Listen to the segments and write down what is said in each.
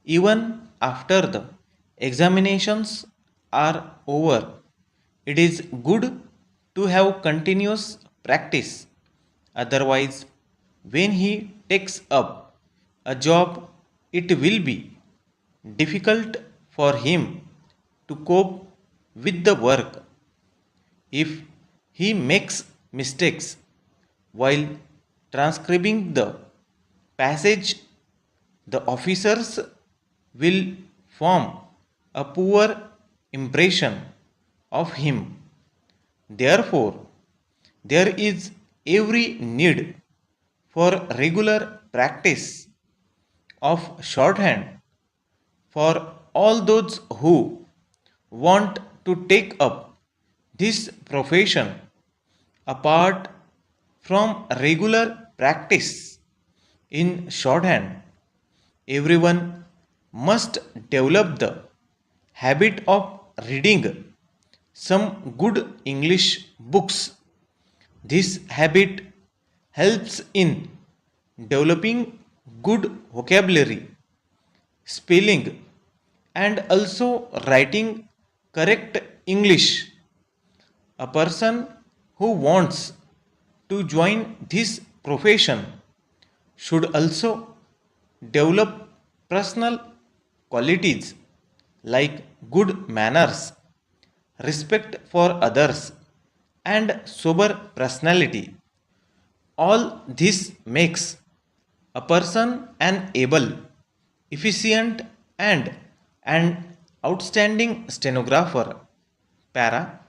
Even after the examinations are over, it is good to have continuous practice. Otherwise, when he takes up a job, it will be difficult for him to cope with the work. If he makes mistakes while transcribing the passage, the officers will form a poor impression of him. Therefore, there is every need for regular practice of shorthand for all those who want to take up this profession. Apart from regular practice in shorthand, everyone must develop the habit of reading some good English books. This habit helps in developing good vocabulary, spelling, and also writing correct English. A person who wants to join this profession should also develop personal qualities like good manners, respect for others, and sober personality. All this makes a person an able, efficient, and an outstanding stenographer. Para.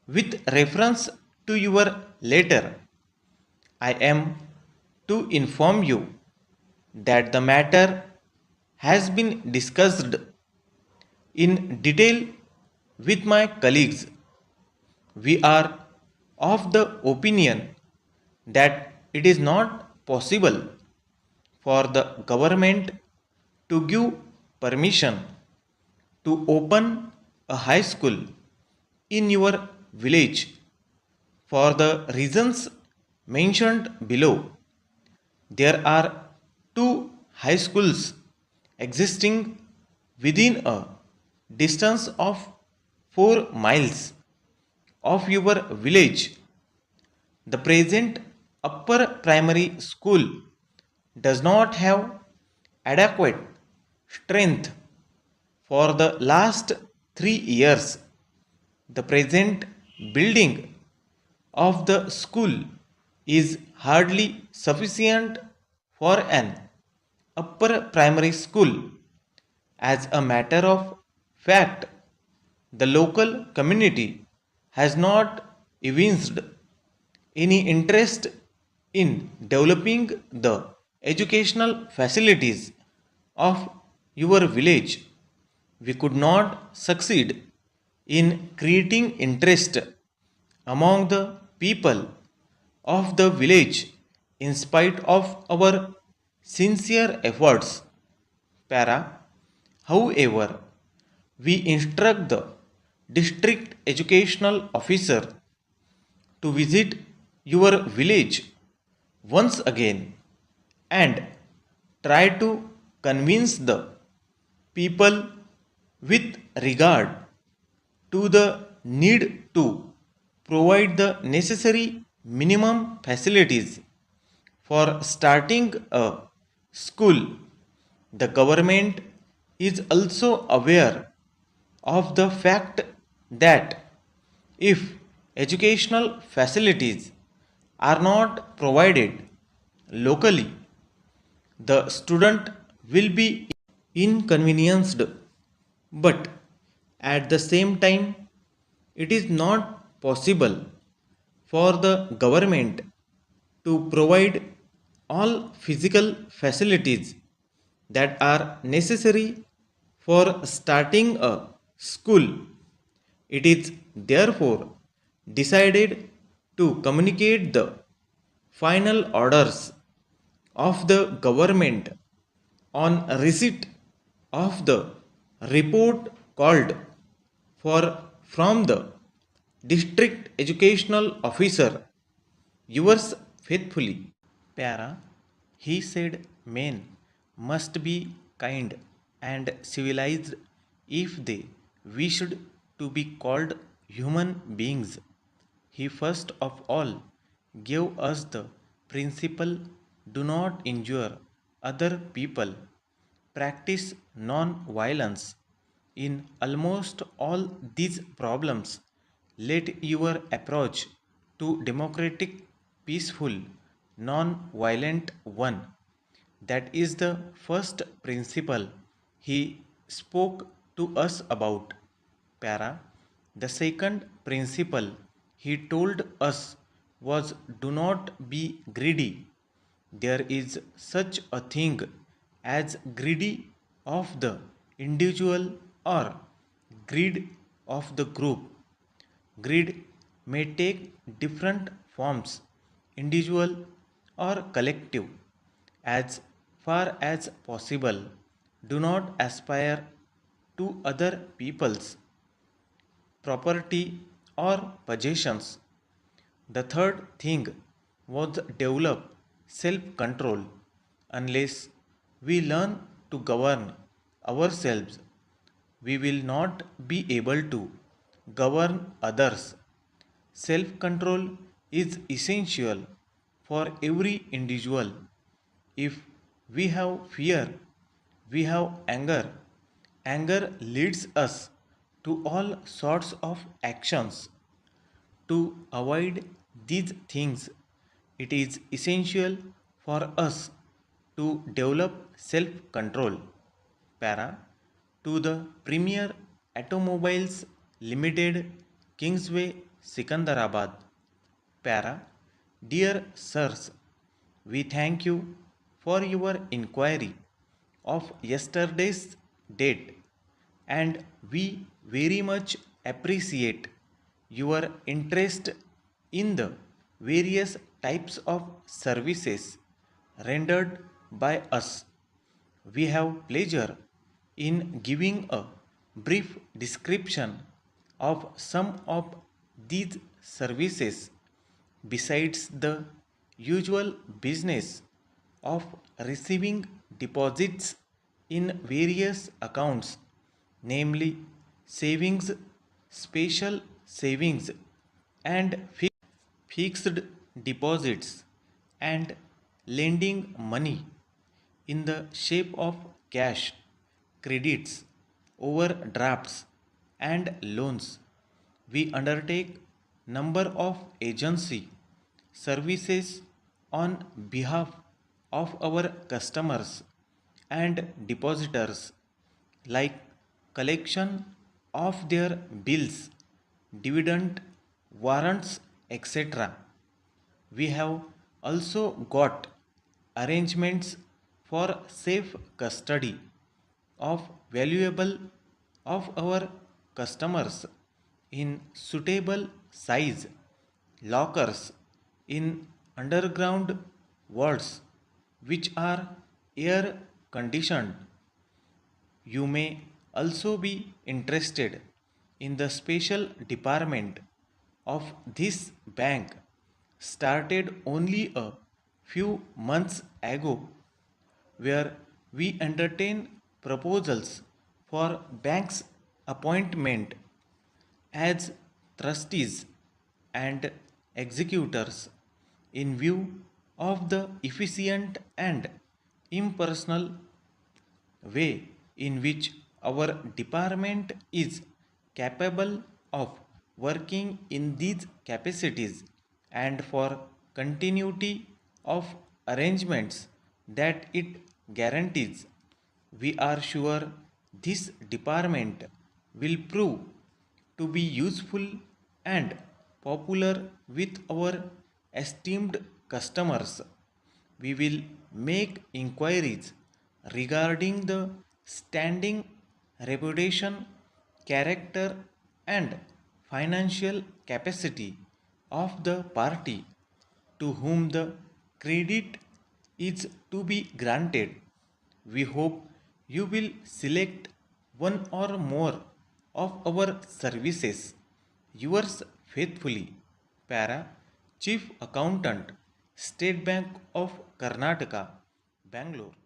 With reference to your letter, I am to inform you that the matter has been discussed in detail with my colleagues. We are of the opinion that it is not possible for the government to give permission to open a high school in your village for the reasons mentioned below. There are two high schools existing within a distance of 4 miles of your village. The present upper primary school does not have adequate strength for the last 3 years. The present building of the school is hardly sufficient for an upper primary school. As a matter of fact, the local community has not evinced any interest in developing the educational facilities of your village. We could not succeed in creating interest among the people of the village in spite of our sincere efforts. Para. However, we instruct the district educational officer to visit your village once again and try to convince the people with regard to the need to provide the necessary minimum facilities for starting a school. The government is also aware of the fact that if educational facilities are not provided locally, the student will be inconvenienced. But at the same time, it is not possible for the government to provide all physical facilities that are necessary for starting a school. It is therefore decided to communicate the final orders of the government on receipt of the report called for from the district educational officer. Yours faithfully. Para. He said men must be kind and civilized if they wished to be called human beings. He first of all gave us the principle, do not injure other people, practice non violence. In almost all these problems, let your approach to democratic, peaceful, non violent one. That is the first principle he spoke to us about. Para. The second principle he told us was do not be greedy. There is such a thing as greedy of the individual or greed of the group. Greed may take different forms, individual or collective. As far as possible, do not aspire to other people's property or possessions. The third thing was develop self control. Unless we learn to govern ourselves, we will not be able to govern others. Self control is essential for every individual. If we have fear, we have anger. Anger leads us to all sorts of actions. To avoid these things, it is essential for us to develop self control. Para. To the Premier Automobiles Limited, Kingsway, Sikandarabad. Para. Dear Sirs, we thank you for your inquiry of yesterday's date, and we very much appreciate your interest in the various types of services rendered by us. We have pleasure in giving a brief description of some of these services. Besides the usual business of receiving deposits in various accounts, namely savings, special savings, and fixed deposits, and lending money in the shape of cash, credits, overdrafts, and loans. We undertake number of agency services on behalf of our customers and depositors, like collection of their bills, dividend warrants, etc. We have also got arrangements for safe custody of valuable of our customers in suitable size lockers in underground vaults which are air conditioned. You may also be interested in the special department of this bank, started only a few months ago, where we entertain proposals for banks' appointment as trustees and executors in view of the efficient and impersonal way in which our department is capable of working in these capacities, and for continuity of arrangements that it guarantees. We are sure this department will prove to be useful and popular with our esteemed customers. We will make inquiries regarding the standing, reputation, character, and financial capacity of the party to whom the credit is to be granted. We hope you will select one or more of our services. Yours faithfully, Para, Chief Accountant, State Bank of Karnataka, Bangalore.